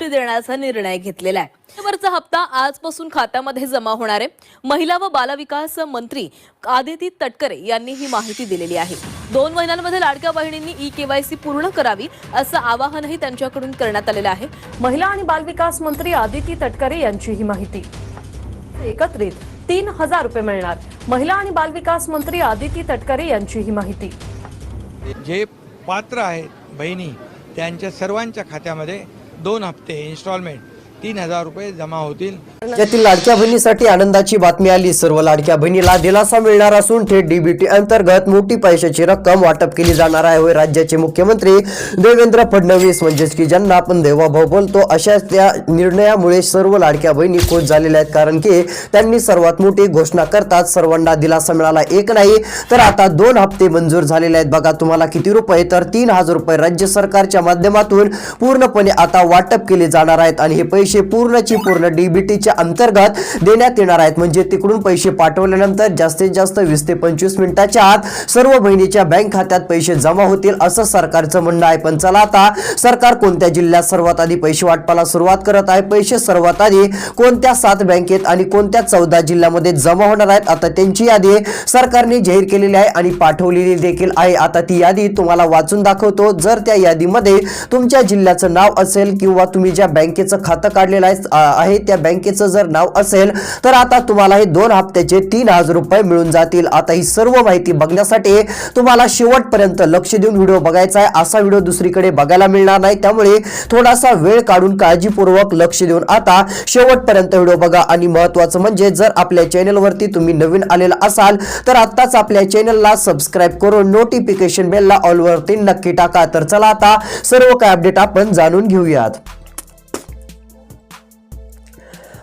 हप्ते देण्याचा निर्णय घेतलेला आहे। वरचा हप्ता आजपासून खात्यामध्ये जमा होणार आहे। महिला व बालविकास मंत्री आदिती तटकरे यांनी ही माहिती दिलेली आहे। 2 महिन्यांमध्ये लाडक्या बहिणींनी ई-केवायसी पूर्ण करावी असं आवाहनही त्यांच्याकडून करण्यात आलेलं आहे। महिला आणि बालविकास मंत्री आदिती तटकरे यांची ही माहिती। एकत्रित 3000 रुपये मिळणार। महिला आणि बालविकास मंत्री आदिती तटकरे यांची ही माहिती। जे पात्र आहेत बहिणी त्यांच्या सर्वांच्या खात्यामध्ये 2 हप्ते इन्स्टॉलमेंट 3000 रुपये जमा होतील। राज्यातील लाडक्या बहिणीसाठी आनंदाची बातमी आली। सर्व लाडक्या बहिणीला दिलासा मिळणार असून थेट डीबीटी अंतर्गत मोठी पैशाची रक्कम वाटप केली जाणार आहे। होय, राज्याचे मुख्यमंत्री देवेंद्र फडणवीस म्हणजेच की ज्यांना आपण देवाभाऊ बोलतो अशा त्या निर्णयामुळे सर्व लाडक्या बहिणी खुश झालेल्या आहेत, कारण की त्यांनी सर्वात मोठी घोषणा करतात सर्वांना दिलासा मिळाला। एक नाही तर आता 2 हप्ते मंजूर झालेले आहेत। बघा तुम्हाला किती रुपये, तर 3000 रुपये राज्य सरकारच्या माध्यमातून पूर्णपणे आता वाटप केले जाणार आहेत आणि हे पैसे पूर्णची पूर्ण डीबीटीच्या अंतर्गत देण्यात येणार आहेत। म्हणजे तिकडून पैसे पाठवल्यानंतर जास्तीत जास्त 20 ते 25 मिनिटाच्या आत सर्व बहिणीच्या बँक खात्यात पैसे जमा होतील असं सरकारचं म्हणणं आहे। पण चला आता सरकार कोणत्या जिल्ह्यात सर्वात आधी पैसे वाटपाला सुरुवात करत आहे, पैसे सर्वात आधी कोणत्या 7 बँकेत आणि कोणत्या 14 जिल्ह्यामध्ये जमा होणार आहेत, आता त्यांची यादी सरकारने जाहीर केलेली आहे आणि पाठवलेली देखील आहे। आता ती यादी तुम्हाला वाचून दाखवतो। जर त्या यादीमध्ये तुमच्या जिल्ह्याचं नाव असेल किंवा तुम्ही ज्या बँकेचं खातं काढलेलं आहे त्या बँकेचं जर नाव असेल तर आता तुम्हाला हे 2 हप्त्याचे 3000 रुपये मिळून जातील। आता ही सर्व माहिती बघण्यासाठी तुम्हाला शेवटपर्यंत लक्ष देऊन व्हिडिओ बघायचा आहे। असा व्हिडिओ दुसरीकडे बघायला मिळणार नाही, त्यामुळे थोडासा वेळ काढून काळजीपूर्वक लक्ष देऊन आता शेवटपर्यंत व्हिडिओ बघा। आणि महत्त्वाचं म्हणजे जर आपल्या चॅनलवरती तुम्ही नवीन आलेला असाल तर आत्ताच आपल्या चॅनलला सबस्क्राइब करून नोटिफिकेशन बेलला ऑल वरती नक्की टाका। तर चला आता सर्व काय अपडेट आपण जाणून घेऊयात।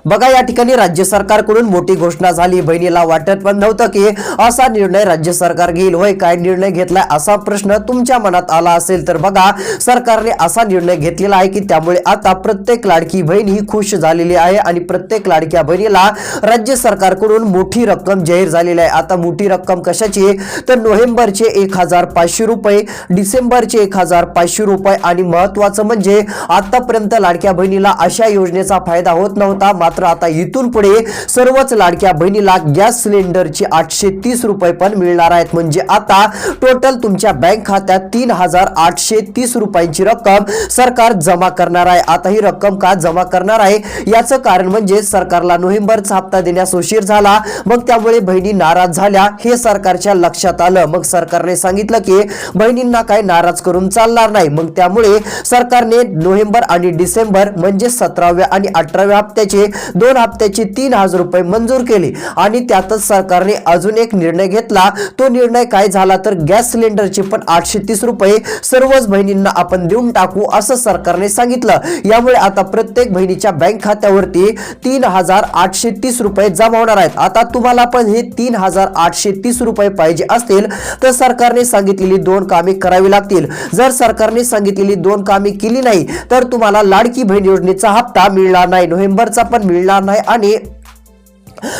बघा या ठिकाणी राज्य सरकारकडून मोठी घोषणा झाली। बहिणीला वाटत पण नव्हतं की असा निर्णय राज्य सरकार घेईल। होय, काय निर्णय घेतलाय असा प्रश्न तुमच्या मनात आला असेल तर बघा सरकारने असा निर्णय घेतलेला आहे की त्यामुळे आता प्रत्येक लाडकी बहीण ही खुश झालेली आहे आणि प्रत्येक लाडक्या बहिणीला राज्य सरकारकडून मोठी रक्कम जाहीर झालेली आहे। आता मोठी रक्कम कशाची, तर नोव्हेंबरचे 1500 रुपये, डिसेंबरचे 1500 रुपये आणि महत्त्वाचं म्हणजे आतापर्यंत लाडक्या बहिणीला अशा योजनेचा फायदा होत नव्हता, मात्र आता इथून पुढे सर्वच लाडक्या बहिणीला गॅस सिलेंडरचे 830 रुपये पण मिळणार आहेत। म्हणजे आता टोटल तुमच्या बँक खात्यात 3830 रुपयांची रक्कम सरकार जमा करणार आहे। आता ही रक्कम का जमा करणार आहे याचं कारण म्हणजे सरकारला नोव्हेंबरचा हप्ता देण्यास उशीर झाला, मग त्यामुळे बहिणी नाराज झाल्या हे सरकारच्या लक्षात आलं। मग सरकारने सांगितलं की बहिणींना काय नाराज करून चालणार नाही, मग त्यामुळे सरकारने नोव्हेंबर आणि डिसेंबर म्हणजे 17व्या आणि 18व्या हप्त्याचे 2 हप्त्याचे 3000 रुपये मंजूर केले। आणि त्यातच सरकारने अजून एक निर्णय घेतला। तो निर्णय काय झाला तर गॅस सिलेंडरचे पण 830 रुपये सर्वच बहिणींना आपण देऊन टाकू असं सरकारने सांगितलं। यामुळे आता प्रत्येक बहिणीच्या बँक खात्यावरती 3830 रुपये जमा होणार आहेत। आता तुम्हाला पण हे 3830 रुपये पाहिजे असतील तर सरकारने सांगितलेली 2 कामे करावी लागतील। जर सरकारने सांगितलेली 2 कामे केली नाही तर तुम्हाला लाडकी बहीण योजनेचा हप्ता मिळणार नाही, नोव्हेंबरचा पण मिळणार नाही आणि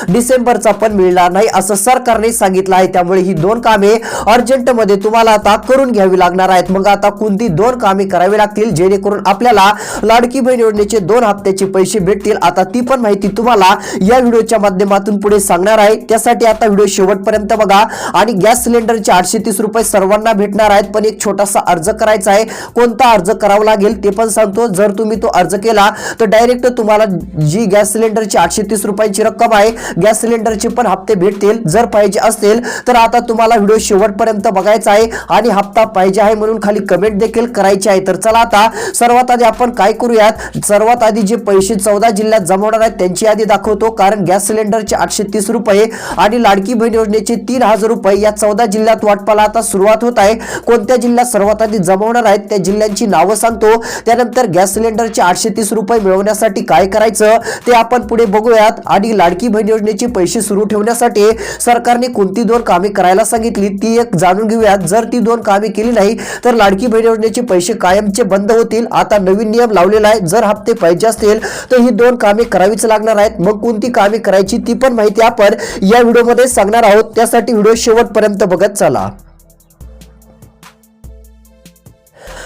डिसेंबरचा पण मिळणार नाही असं सरकारने सांगितलं आहे। त्यामुळे ही 2 कामे अर्जंट मध्ये तुम्हाला आता करून घ्यावी लागणार आहेत। मग आता कोणती 2 कामे करावी लागतील जेणेकरून आपल्याला लाडकी बहीण योजनेचे 2 हप्त्याचे पैसे भेटतील, आता ती पण माहिती तुम्हाला या व्हिडिओच्या माध्यमातून पुढे सांगणार आहे। त्यासाठी आता व्हिडिओ शेवटपर्यंत बघा। आणि गॅस सिलेंडरचे 830 रुपये सर्वांना भेटणार आहेत, पण एक छोटासा अर्ज करायचा आहे। कोणता अर्ज करावा लागेल ते पण सांगतो। जर तुम्ही तो अर्ज केला तर डायरेक्ट तुम्हाला जी गॅस सिलेंडरची 830 रुपयांची रक्कम आहे गॅस सिलेंडरचे पण हप्ते भेटतील। जर पाहिजे असतील तर आता तुम्हाला व्हिडिओ शेवटपर्यंत बघायचा आहे आणि हप्ता पाहिजे आहे म्हणून खाली कमेंट देखील करायची आहे। तर चला आता सर्वात आधी आपण काय करूयात, सर्वात आधी जे पैसे 14 जिल्ह्यात जमा होणार आहेत त्यांची यादी दाखवतो। कारण गॅस सिलेंडरचे 830 रुपये आणि लाडकी बहीण योजनेचे 3000 रुपये या 14 जिल्ह्यात वाटपाला आता सुरुवात होत आहे। कोणत्या जिल्ह्यात सर्वात आधी जमा होणार आहेत त्या जिल्ह्यांची नावं सांगतो। त्यानंतर गॅस सिलेंडरचे 830 रुपये मिळवण्यासाठी काय करायचं ते आपण पुढे बघूयात। आणि लाडकी बहीण योजनेचे पैसे सुरू ठेवण्यासाठी सरकारने कोणती 2 कामे करायला सांगितली ती एक जाणून घेऊयात। जर ती 2 कामे केली नाही तर लाडकी बहीण योजनेचे पैसे कायमचे बंद होतील। आता नवीन नियम लावलेला आहे, जर हप्ते पाहिजे असतील तर ही 2 कामे करावीच लागणार आहेत। मग कोणती कामे करायची ती पण माहिती आपण या व्हिडिओमध्ये सांगणार आहोत, त्यासाठी व्हिडिओ शेवटपर्यंत बघत चला।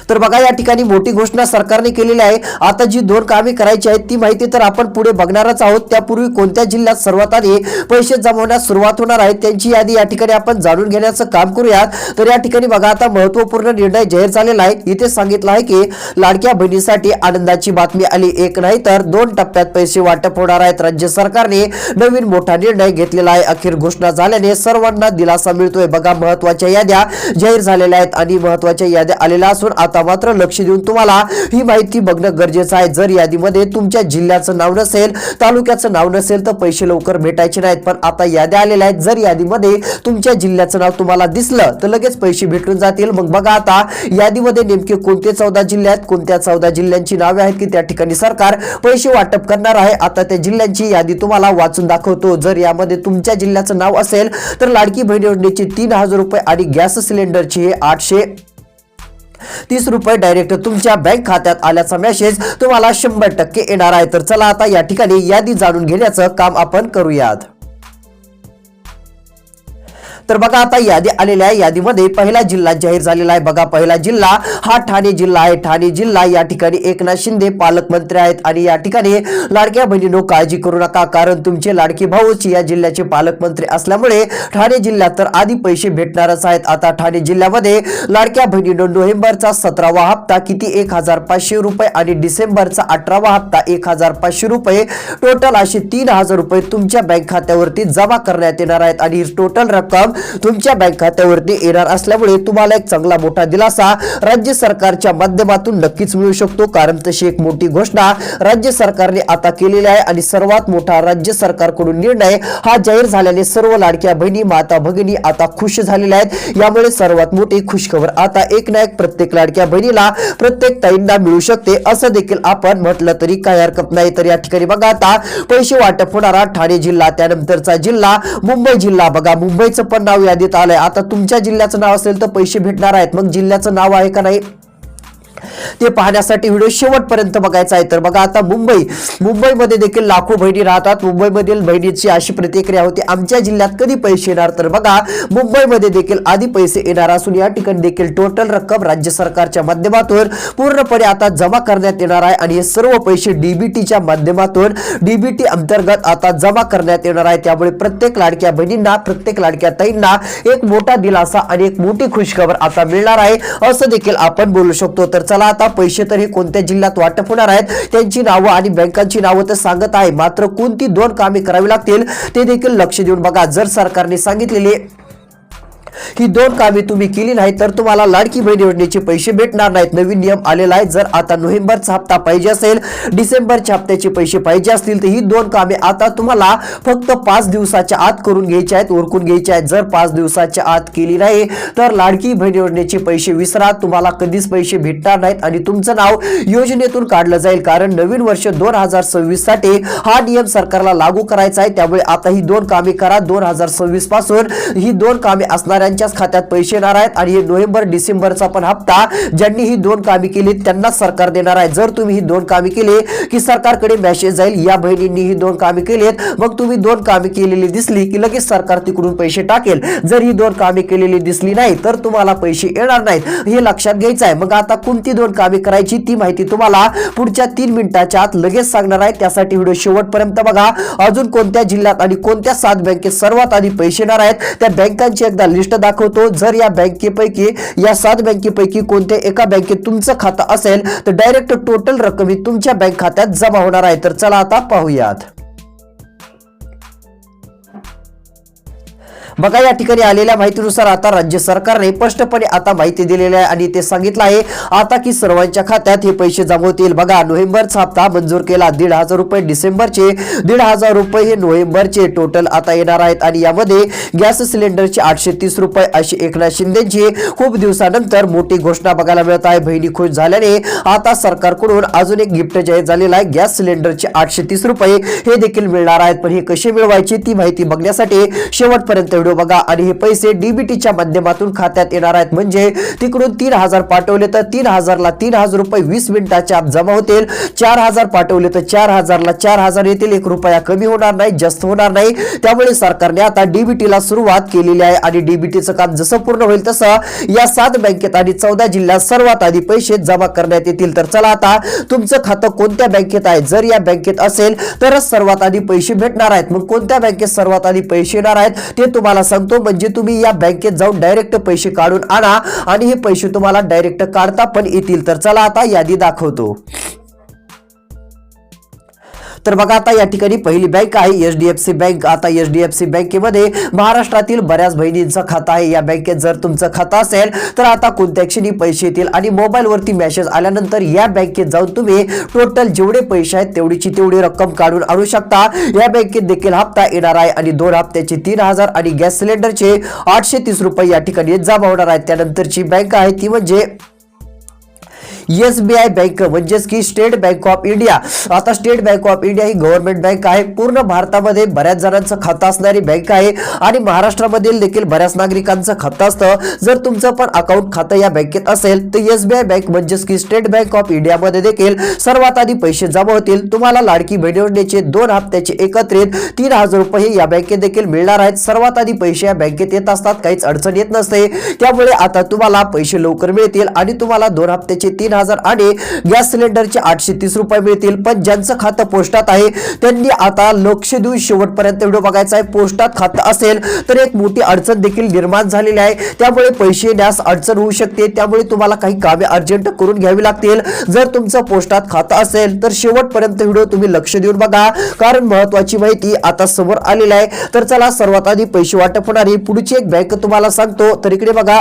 तर बघा या ठिकाणी मोठी घोषणा सरकारने केलेली आहे. आता जी 2 कामे करायची आहेत ती माहिती तर आपण पुढे बघणारच आहोत. त्यापूर्वी कोणत्या जिल्ह्यात सर्वात आधी पैसे जमा होण्यास सुरुवात होणार आहे त्यांची यादी या ठिकाणी आपण जाणून घेण्याचं काम करूयात. तर या ठिकाणी बघा आता महत्त्वपूर्ण निर्णय जाहीर झालेला आहे. इथे सांगितलं आहे की लाडक्या बहिणीसाठी आनंदाची बातमी आली. एक नाही तर 2 टप्प्यात पैसे वाटप होणार आहेत. राज्य सरकारने नवीन मोठा निर्णय घेतलेला आहे. अखेर घोषणा झाल्याने सर्वांना दिलासा मिळतोय. बघा महत्त्वाच्या याद्या जाहीर झालेल्या आहेत आणि महत्त्वाच्या याद्या आलेल्या असून आता मात्र लक्ष देऊन तुम्हाला ही माहिती बघणं गरजेचं आहे. जर यादीमध्ये तुमच्या जिल्ह्याचं नाव नसेल, तालुक्याचं नाव नसेल तर पैसे लवकर भेटायचे नाहीत. पण आता याद्या आलेल्या आहेत. जर यादीमध्ये तुमच्या जिल्ह्याचं नाव तुम्हाला दिसलं तर लगेच पैसे भेटून जातील. मग बघा आता यादीमध्ये नेमके कोणते 14 जिल्हे आहेत, कोणत्या 14 जिल्ह्यांची नावे आहेत की त्या ठिकाणी सरकार पैसे वाटप करणार आहे. आता त्या जिल्ह्यांची यादी तुम्हाला वाचून दाखवतो. जर यामध्ये तुमच्या जिल्ह्याचं नाव असेल तर लाडकी बहीण योजनेचे 3000 रुपये आणि गॅस सिलेंडरचे 830 रुपये डायरेक्ट तुमच्या बँक खात्यात आल्याचा मेसेज तुम्हाला 100% येणार आहे. तर चला आता या ठिकाणी यादी जाणून घेण्याचं काम आपण करूयात. तर बघा आता यादी आलेल्या आहे. यादीमध्ये पहिला जिल्हा जाहीर झालेला आहे. बघा पहिला जिल्हा हा ठाणे जिल्हा आहे. ठाणे जिल्हा या ठिकाणी एकनाथ शिंदे पालकमंत्री आहेत आणि या ठिकाणी लाडक्या बहिणींनो काळजी करू नका, कारण तुमचे लाडके भाऊच या जिल्ह्याचे पालकमंत्री असल्यामुळे ठाणे जिल्ह्यात तर आधी पैसे भेटणारच आहेत. आता ठाणे जिल्ह्यामध्ये लाडक्या बहिणींनो नोव्हेंबरचा 17वा हप्ता किती 1500 रुपये आणि डिसेंबरचा 18वा हप्ता 1500 रुपये टोटल असे 3000 रुपये तुमच्या बँक खात्यावरती जमा करण्यात येणार आहेत आणि टोटल रक्कम तुमच्या बँक खात्यावरती येणार असल्यामुळे तुम्हाला एक चांगला मोठा दिलासा राज्य सरकारच्या माध्यमातून नक्कीच मिळू शकतो. कारण तशी एक मोठी घोषणा राज्य सरकारने आता केलेली आहे आणि सर्वात मोठा राज्य सरकारकडून निर्णय हा जाहीर झाल्याने सर्व लाडक्या बहिणी माता भगिनी आता खुश झालेल्या आहेत. यामुळे सर्वात मोठी खुशखबर आता एक ना एक प्रत्येक लाडक्या बहिणीला प्रत्येक ताईंना मिळू शकते असं देखील आपण म्हटलं तरी काही हरकत नाही. तर या ठिकाणी बघा आता पैसे वाटप होणारा ठाणे जिल्हा, त्यानंतरचा जिल्हा मुंबई जिल्हा. बघा मुंबईचं पण नाव यादीत आलंय. आता तुमच्या जिल्ह्याचं नाव असेल तर पैसे भेटणार आहेत. मग जिल्ह्याचं नाव आहे का नाही ते पाहण्यासाठी व्हिडिओ शेवटपर्यंत बघायचा आहे. तर बघा आता मुंबईमध्ये देखील लाखो बहिणी राहतात. मुंबईमधील बहिणीची अशी प्रतिक्रिया होती, आमच्या जिल्ह्यात कधी पैसे येणार. तर बघा मुंबईमध्ये देखील आधी पैसे येणार असून या ठिकाणी देखील टोटल रक्कम राज्य सरकारच्या माध्यमातून पूर्णपणे आता जमा करण्यात येणार आहे आणि हे सर्व पैसे डीबीटीच्या माध्यमातून डीबीटी अंतर्गत आता जमा करण्यात येणार आहे. त्यामुळे प्रत्येक लाडक्या बहिणींना प्रत्येक लाडक्या ताईंना एक मोठा दिलासा आणि एक मोठी खुशखबर आता मिळणार आहे असं देखील आपण बोलू शकतो. तर चला आता पैसे तरी कोणत्या जिल्ह्यात वाटप होणार आहेत त्यांची नावं आणि बँकांची नावं तर सांगत आहे, मात्र कोणती 2 कामे करावी लागतील ते देखील लक्ष देऊन बघा. जर सरकारने सांगितलेले ही 2 कामे तुम्ही केली नाही तर तुम्हाला लाडकी बहीण योजनेचे पैसे भेटणार नाहीत. नवीन नियम आलेला आहे. जर आता नोव्हेंबरचा हप्ता पाहिजे असेल, डिसेंबरच्या हप्त्याचे पैसे पाहिजे असतील तर ही 2 कामे आता तुम्हाला फक्त 5 दिवसाच्या आत करून घ्यायचे आहेत, उरकून घ्यायचे आहेत. जर 5 दिवसाच्या आत केली नाही तर लाडकी बहीण योजनेचे पैसे विसरा, तुम्हाला कधीच पैसे भेटणार नाहीत आणि तुमचं नाव योजनेतून काढलं जाईल. कारण नवीन वर्ष 2026 साठी हा नियम सरकारला लागू करायचा आहे. त्यामुळे आता ही 2 कामे करा. 2026 पासून ही 2 कामे असणाऱ्यांच्याच खात्यात पैसे येणार आहेत आणि नोव्हेंबर डिसेंबरचा पण हप्ता ज्यांनी ही 2 कामे केली त्यांना सरकार देणार आहे. जर तुम्ही ही 2 कामे केली की सरकारकडे मेसेज जाईल, या बहिणींनी ही 2 कामे केलीत, मग तुम्ही 2 कामे केलेली दिसली की लगेच सरकार तिकडून पैसे टाकेल. जर ही 2 कामे केलेली दिसली नाही तर तुम्हाला पैसे येणार नाहीत, हे लक्षात घ्यायचं आहे. मग आता कोणती 2 कामे करायची ती माहिती तुम्हाला पुढच्या 3 मिनिटाच्या आत लगेच सांगणार आहे. त्यासाठी व्हिडिओ शेवटपर्यंत बघा. अजून कोणत्या जिल्ह्यात आणि कोणत्या 7 बँकेत सर्वात आधी पैसे येणार आहेत त्या बँकांची एकदा लिस्ट दाखवतो. जर या बँकेपैकी या 7 बँकेपैकी कोणत्या एका बँकेत तुमचं खातं असेल तर डायरेक्ट टोटल रक्कम ही तुमच्या बँक खात्यात जमा होणार आहे. तर चला आता पाहूयात. बघा या ठिकाणी आलेल्या माहितीनुसार आता राज्य सरकारने स्पष्टपणे आता माहिती दिलेली आहे आणि ते सांगितलं आहे आता की सर्वांच्या खात्यात हे पैसे जमा होतील. बघा नोव्हेंबरचा हप्ता मंजूर केला 1500 रुपये, डिसेंबरचे 1500 रुपये हे नोव्हेंबरचे टोटल आता येणार आहेत आणि यामध्ये गॅस सिलेंडरचे 830 रुपये अशी एकनाथ शिंदेची खूप दिवसानंतर मोठी घोषणा बघायला मिळत आहे. बहिणी खुश झाल्याने आता सरकारकडून अजून एक गिफ्ट जाहीर झालेला आहे. गॅस सिलेंडरचे 830 रुपये हे देखील मिळणार आहेत. पण हे कसे मिळवायचे ती माहिती बघण्यासाठी शेवटपर्यंत व्हिडिओ बघा आणि हे पैसे डीबीटीच्या माध्यमातून खात्यात येणार आहेत. म्हणजे तिकडून 3000 पाठवले तर 3000 ला 3000 रुपये 20 मिनिटाच्या आत जमा होतील. 4000 पाठवले तर 4000 ला 4000 येतील. 1 रुपया कमी होणार नाही, जास्त होणार नाही. त्यामुळे सरकारने आता डीबीटीला सुरुवात केलेली आहे आणि डीबीटीचं काम जसं पूर्ण होईल तसं या 7 बँकेत आणि 14 जिल्ह्यात सर्वात आधी पैसे जमा करण्यात येतील. तर चला आता तुमचं खातं कोणत्या बँकेत आहे, जर या बँकेत असेल तरच सर्वात आधी पैसे भेटणार आहेत. मग कोणत्या बँकेत सर्वात आधी पैसे येणार आहेत ते तुम्हाला सांगतो. म्हणजे तुम्ही या बँकेत जाऊन डायरेक्ट पैसे काढून आणा आणि हे पैसे तुम्हाला डायरेक्ट काढता पण येतील. तर चला आता यादी दाखवतो. तर बघा आता या ठिकाणी पहिली बँक आहे HDFC बँक. आता HDFC बँकेमध्ये महाराष्ट्रातील बऱ्याच बहिणींचं खातं आहे. या बँकेत जर तुमचं खातं असेल तर आता कोणत्या क्षणी पैसे येतील आणि मोबाईल वरती मेसेज आल्यानंतर या बँकेत जाऊन तुम्ही टोटल जेवढे पैसे आहेत तेवढी रक्कम काढून आणू शकता. या बँकेत देखील हप्ता येणार आहे आणि 2 हप्त्याचे 3000 आणि गॅस सिलेंडरचे 830 रुपये या ठिकाणी जमा होणार आहेत. त्यानंतरची बँक आहे ती म्हणजे SBI बँक म्हणजेच की स्टेट बँक ऑफ इंडिया. आता state bank of India he government bank आहे. पूर्ण भारतामध्ये बऱ्याच जणांचं खातं असणारी बँक आहे आणि महाराष्ट्रामधील देखील बऱ्याच नागरिकांचं खातं असतं. जर तुमचं पण अकाउंट खातं या बँकेत असेल तर SBI बँक म्हणजेच की स्टेट बँक ऑफ इंडिया मध्ये देखील सर्वात आधी पैसे जमा होतील. तुम्हाला लाडकी बहीण योजनेचे 2 हप्त्याचे एकत्रित 3000 रुपये या बँकेत देखील मिळणार आहेत. सर्वात आधी पैसे या बँकेत येत असतात, काहीच अडचण येत नसते. त्यामुळे आता तुम्हाला पैसे लवकर मिळतील आणि तुम्हाला 2 हप्त्याचे 3000 आणि गॅस सिलेंडरचे 830 रुपये मिळतील. पण ज्यांचं खातं पोस्टात आहे त्यांनी आता लक्ष देऊन शेवटपर्यंत व्हिडिओ बघायचा आहे. पोस्टात खातं असेल तर एक मोठी अडचण देखील निर्माण झालेली आहे. त्यामुळे पैसे येण्यास अडचण होऊ शकते. त्यामुळे तुम्हाला काही कामे अर्जंट करून घ्यावी लागतील. जर तुमचं पोस्टात खातं असेल तर शेवटपर्यंत व्हिडिओ तुम्ही लक्ष देऊन बघा, कारण महत्वाची माहिती आता समोर आलेली आहे. तर चला सर्वात आधी पैसे वाटप होणारी पुढची एक बँक तुम्हाला सांगतो. तर इकडे बघा,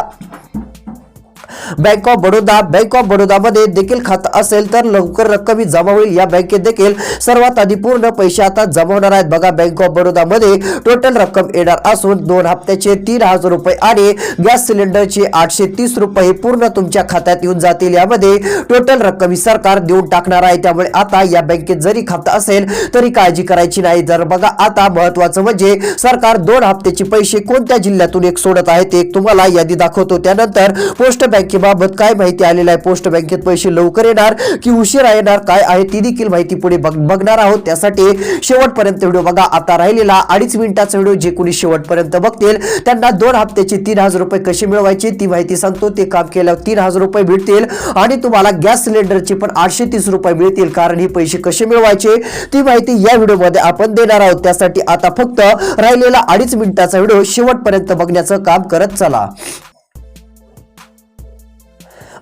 bank of Baroda. Bank of Baroda मध्ये देखील खातं असेल तर लवकर रक्कम जमा होईल. या बँकेत देखील सर्वात आधी पूर्ण पैसे आता जमा होणार आहेत. बघा, बँक ऑफ बडोदा मध्ये टोटल रक्कम येणार असून 2 हप्त्याचे 3000 रुपये आणि गॅस सिलेंडरचे 830 रुपये पूर्ण तुमच्या खात्यात येऊन जातील. यामध्ये टोटल रक्कम सरकार देऊन टाकणार आहे. त्यामुळे आता या बँकेत जरी खातं असेल तरी काळजी करायची नाही. जर बघा आता महत्वाचं म्हणजे सरकार 2 हप्त्याचे पैसे कोणत्या जिल्ह्यातून एक सोडत आहे ते तुम्हाला यादी दाखवतो. त्यानंतर पोस्ट बँकेबाबत काय माहिती आलेली आहे, पोस्ट बँकेत पैसे लवकर येणार की उशिरा येणार काय आहे ती देखील माहिती पुढे बघणार आहोत. त्यासाठी शेवटपर्यंत व्हिडिओ बघा. आता राहिलेला 2.5 मिनिटाचा व्हिडिओ जे कोणी शेवटपर्यंत बघतील त्यांना 2 हप्त्याचे 3000 रुपये कसे मिळवायचे ती माहिती सांगतो. ते काम केल्यावर 3000 रुपये मिळतील आणि तुम्हाला गॅस सिलेंडरचे पण 830 रुपये मिळतील. कारण हे पैसे कसे मिळवायचे ती माहिती या व्हिडिओमध्ये आपण देणार आहोत. त्यासाठी आता फक्त राहिलेला 2.5 मिनिटाचा व्हिडिओ शेवटपर्यंत बघण्याचं काम करत चला.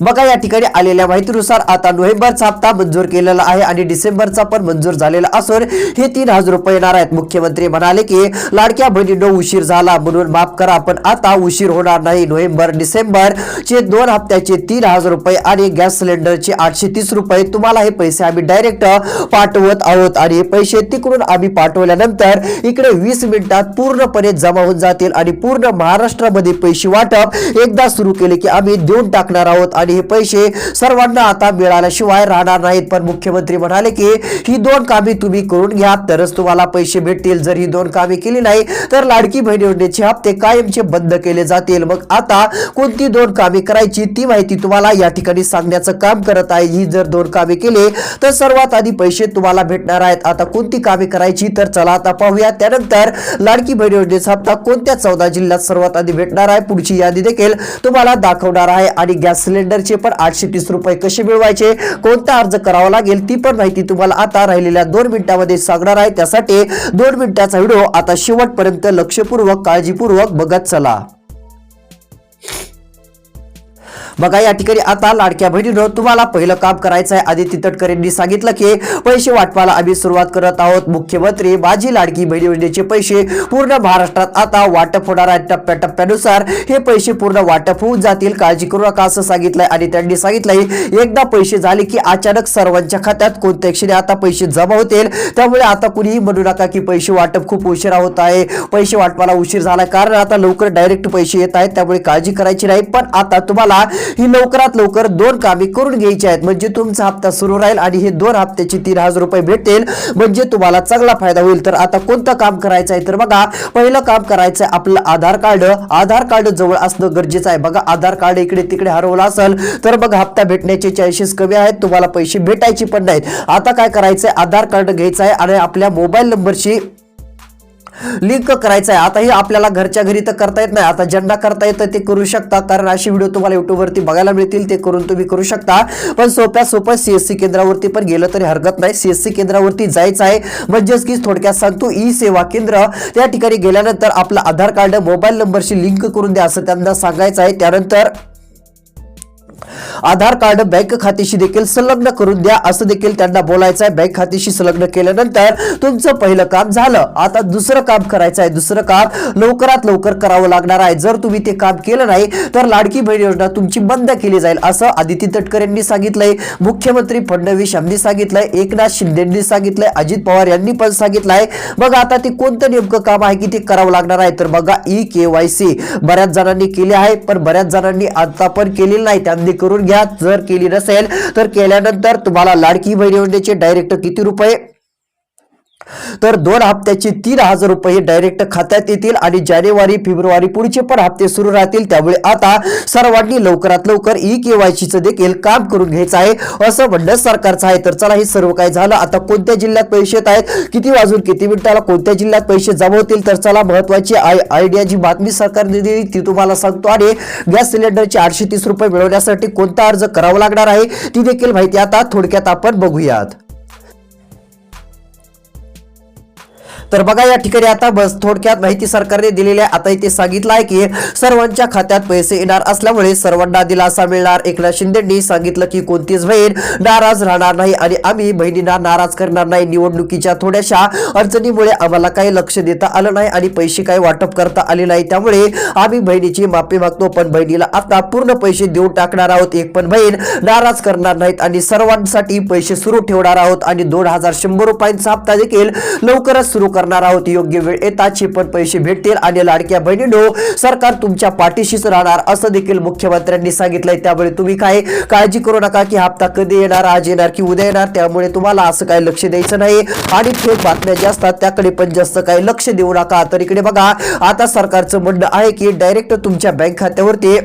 बघा, या ठिकाणी आलेल्या माहितीनुसार आता नोव्हेंबरचा हप्ता मंजूर केलेला आहे आणि डिसेंबरचा पण मंजूर झालेला असून हे 3000 रुपये येणार आहेत. मुख्यमंत्री म्हणाले की लाडक्या बहिणींनो उशीर झाला म्हणून माफ करा, पण आता उशीर होणार नाही. नोव्हेंबर डिसेंबरचे 2 हप्त्याचे 3000 रुपये आणि गॅस सिलेंडरचे 830 रुपये तुम्हाला हे पैसे आम्ही डायरेक्ट पाठवत आहोत आणि हे पैसे तिकडून आम्ही पाठवल्यानंतर इकडे 20 मिनिटात पूर्णपणे जमा होऊन जातील आणि पूर्ण महाराष्ट्रामध्ये पैसे वाटप एकदा सुरू केले की आम्ही देऊन टाकणार आहोत आणि हे पैसे सर्वांना आता मिळाल्याशिवाय राहणार नाहीत. पण मुख्यमंत्री म्हणाले की ही 2 कामे तुम्ही करून घ्या तरच तुम्हाला पैसे भेटतील. जर ही 2 कामे केली नाही तर लाडकी बहीण योजनेचे हप्ते कायमचे बंद केले जातील. मग आता कोणती 2 कामे करायची ती माहिती तुम्हाला या ठिकाणी सांगण्याचं काम करत आहे. ही जर 2 कामे केली तर सर्वात आधी पैसे तुम्हाला भेटणार आहेत. आता कोणती कामे करायची तर चला आता पाहूया. त्यानंतर लाडकी बहीण योजनेचा हप्ता कोणत्या 14 जिल्ह्यात सर्वात आधी भेटणार आहे पुढची यादी देखील तुम्हाला दाखवणार आहे आणि गॅस सिलेंडर पण 830 रुपये कसे मिळवायचे, कोणता अर्ज करावा लागेल ती पण माहिती तुम्हाला आता राहिलेल्या 2 मिनिटांमध्ये सांगणार आहे. त्यासाठी 2 मिनिटाचा व्हिडिओ आता शेवटपर्यंत लक्षपूर्वक काळजीपूर्वक बघत चला. बघा, या ठिकाणी आता लाडक्या बहिणींनो तुम्हाला पहिलं काम करायचं आहे. आदिती तटकरेंनी सांगितलं की पैसे वाटपाला आम्ही सुरुवात करत आहोत. मुख्यमंत्री माझी लाडकी बहीण योजनेचे पैसे पूर्ण महाराष्ट्रात आता वाटप होणार आहे. टप्प्याटप्प्यानुसार हे पैसे पूर्ण वाटप होऊन जातील, काळजी करू नका असं सांगितलंय. आणि त्यांनी सांगितलंय एकदा पैसे झाले की अचानक सर्वांच्या खात्यात कोणत्या क्षणी आता पैसे जमा होतील. त्यामुळे आता कुणीही म्हणू नका की पैसे वाटप खूप उशिरा होत आहे, पैसे वाटपाला उशीर झाला, कारण आता लवकर डायरेक्ट पैसे येत आहेत. त्यामुळे काळजी करायची नाही. पण आता तुम्हाला ही लवकरात लवकर 2 कामे करून घ्यायची आहेत, म्हणजे तुमचा हप्ता सुरू राहील आणि हे 2 हप्त्याचे 3,000 रुपये भेटतील, म्हणजे तुम्हाला चांगला फायदा होईल. तर आता कोणतं काम करायचं आहे तर बघा, पहिलं काम करायचं आहे आपलं आधार कार्ड जवळ असणं गरजेचं आहे. बघा आधार कार्ड इकडे तिकडे हरवलं असेल तर बघा हप्ता भेटण्याचे चान्सेस कमी आहेत, तुम्हाला पैसे भेटायचे पण नाहीत. आता काय करायचंय, आधार कार्ड घ्यायचं आहे आणि आपल्या मोबाईल नंबरशी लिंक करायचं आहे. आता हे आपल्याला घरच्या घरी तर करता येत नाही, आता ज्यांना करता येतं ते करू शकता, कारण अशी व्हिडिओ तुम्हाला YouTube वरती बघायला मिळतील, ते करून तुम्ही करू शकता. पण सोप्या CSC केंद्रावरती पण गेलं तरी हरकत नाही. CSC केंद्रावरती जायचं आहे, म्हणजेच की थोडक्यात सांगतो ई सेवा केंद्र, त्या ठिकाणी गेल्यानंतर आपलं आधार कार्ड मोबाईल नंबरशी लिंक करून द्या असं त्यांना सांगायचं आहे. त्यानंतर आधार कार्ड बँक खात्याशी देखील संलग्न करून द्या असं देखील त्यांना बोलायचं आहे. बँक खात्याशी संलग्न केल्यानंतर तुमचं पहिलं काम झालं. आता दुसरं काम करायचं आहे. दुसरं काम लवकरात लवकर करावं लागणार आहे. जर तुम्ही ते काम केलं नाही तर लाडकी बहीण योजना तुमची बंद केली जाईल असं आदिती तटकरे यांनी सांगितलंय, मुख्यमंत्री फडणवीस यांनी सांगितलंय, एकनाथ शिंदे यांनी सांगितलंय, अजित पवार यांनी पण सांगितलंय. बघा आता ते कोणतं नेमकं काम आहे की ते करावं लागणार आहे तर बघा KYC बऱ्याच जणांनी केले आहे, पण बऱ्याच जणांनी आता पण केलेलं नाही, त्यांनी करून घ्या. जर केली नसेल तर केल्यानंतर तुम्हाला लाडकी बहीण योजनेचे डायरेक्ट किती रुपये तर 2 हप्त्याचे 3,000 रुपये डायरेक्ट खात्यात येतील आणि जानेवारी फेब्रुवारी पुढचे पण हप्ते सुरू राहतील. त्यामुळे आता सर्वांनी लवकरात लवकर KYC देखील काम करून घ्यायचं आहे असं म्हणणं सरकारचं आहे. तर चला हे सर्व काय झालं. आता कोणत्या जिल्ह्यात पैसे येत आहेत, किती वाजून किती मिनिटाला कोणत्या जिल्ह्यात पैसे जमा होतील, तर चला महत्वाची आयडिया जी बातमी सरकारने दिली ती तुम्हाला सांगतो. आणि गॅस सिलेंडरचे 830 रुपये मिळवण्यासाठी कोणता अर्ज करावा लागणार आहे ती देखील माहिती आता थोडक्यात आपण बघूयात. तर बघा या ठिकाणी आता बस थोडक्यात माहिती सरकारने दिलेली आहे. आता इथे सांगितलं आहे की सर्वांच्या खात्यात पैसे येणार असल्यामुळे सर्वांना दिलासा मिळणार. एकनाथ शिंदेंनी सांगितलं की कोणतीच बहीण नाराज राहणार नाही आणि आम्ही बहिणींना नाराज करणार नाही. निवडणुकीच्या थोड्याशा अडचणीमुळे आम्हाला काही लक्ष देता आलं नाही आणि पैसे काही वाटप करता आले नाही, त्यामुळे आम्ही बहिणीची माफी मागतो. पण बहिणीला आता पूर्ण पैसे देऊन टाकणार आहोत. एक पण बहीण नाराज करणार नाहीत आणि सर्वांसाठी पैसे सुरू ठेवणार आहोत आणि 2,100 रुपयांचा हप्ता देखील लवकरच सुरू करणार आहोत. योग्य वेळ येताच पण पैसे भेटतील आणि लाडक्या बहिणींनो सरकार तुमच्या पाठीशीच राहणार असं देखील मुख्यमंत्र्यांनी सांगितलंय. त्यामुळे तुम्ही काय काळजी करू नका की हप्ता कधी येणार, आज येणार की उद्या येणार, त्यामुळे तुम्हाला असं काही लक्ष द्यायचं नाही आणि फेक बातम्या ज्या असतात त्याकडे पण जास्त काही लक्ष देऊ नका. तर इकडे बघा आता सरकारचं म्हणणं आहे की डायरेक्ट तुमच्या बँक खात्यावरती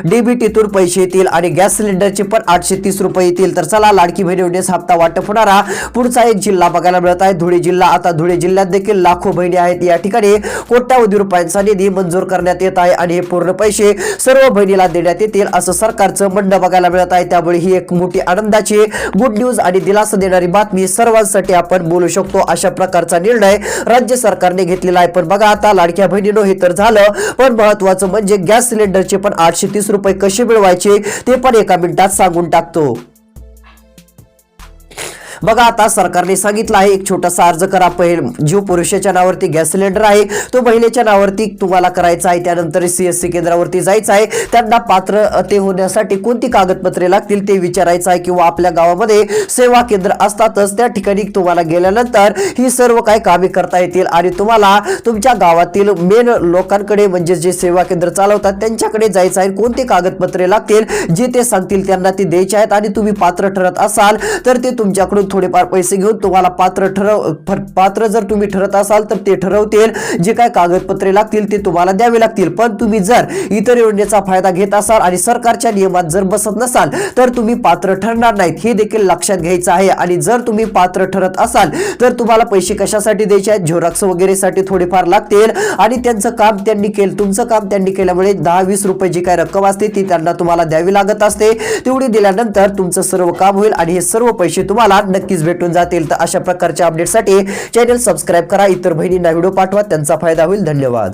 DBTतून पैसे येतील आणि गॅस सिलेंडरचे पण 830 रुपये येतील. तर चला लाडकी बहीण योजनेचा हप्ता वाटप होणारा पुढचा एक जिल्हा बघायला मिळत आहे, धुळे जिल्हा. आता धुळे जिल्ह्यात देखील लाखो बहिणी आहेत. या ठिकाणी कोट्यावधी रुपयांचा निधी मंजूर करण्यात येत आहे आणि हे पूर्ण पैसे सर्व बहिणीला देण्यात येतील असं सरकारचं म्हणणं बघायला मिळत आहे. त्यामुळे ही एक मोठी आनंदाची गुड न्यूज आणि दिलासा देणारी बातमी सर्वांसाठी आपण बोलू शकतो. अशा प्रकारचा निर्णय राज्य सरकारने घेतलेला आहे. पण बघा आता लाडक्या बहिणींनो हे तर झालं, पण महत्वाचं म्हणजे गॅस सिलेंडरचे पण 830 रुपये कसे मिळवायचे ते पण एका मिनिटात सांगून टाकतो. बघा आता सरकारने सांगितलं आहे एक छोटासा अर्ज करा. जो पुरुषाच्या नावावरती गॅस सिलेंडर आहे तो महिलेच्या नावावरती तुम्हाला करायचा आहे. त्यानंतर CSC केंद्रावरती जायचं आहे. त्यांना पात्र ते होण्यासाठी कोणती कागदपत्रे लागतील ते विचारायचं आहे किंवा आपल्या गावामध्ये सेवा केंद्र असतातच त्या ठिकाणी तुम्हाला गेल्यानंतर ही सर्व काही कामे करता येतील आणि तुम्हाला तुमच्या गावातील मेन लोकांकडे म्हणजे जे सेवा केंद्र चालवतात त्यांच्याकडे जायचं आहे. कोणती कागदपत्रे लागतील जे ते सांगतील त्यांना ती द्यायची आहेत आणि तुम्ही पात्र ठरत असाल तर ते तुमच्याकडून थोडेफार पैसे घेऊन तुम्हाला पात्र जर तुम्ही ठरत असाल तर ते ठरवतील. जे काय कागदपत्रे लागतील ते तुम्हाला द्यावे लागतील. पण तुम्ही जर इतर योजनेचा फायदा घेत असाल आणि सरकारच्या नियमात जर बसत नसाल तर तुम्ही पात्र ठरणार नाहीत, हे देखील लक्षात घ्यायचं आहे. आणि जर तुम्ही पात्र ठरत असाल तर तुम्हाला पैसे कशासाठी द्यायचे आहेत, झेरॉक्स वगैरे साठी थोडेफार लागतील आणि त्यांचं काम त्यांनी केलं, तुमचं काम त्यांनी केल्यामुळे 10-20 रुपये जी काय रक्कम असते ती त्यांना तुम्हाला द्यावी लागत असते. तेवढी दिल्यानंतर तुमचं सर्व काम होईल आणि हे सर्व पैसे तुम्हाला नक्कीच भेटून जातील. तर अशा प्रकारच्या अपडेटसाठी चॅनल सबस्क्राईब करा, इतर बहिणींना व्हिडिओ पाठवा, त्यांचा फायदा होईल. धन्यवाद.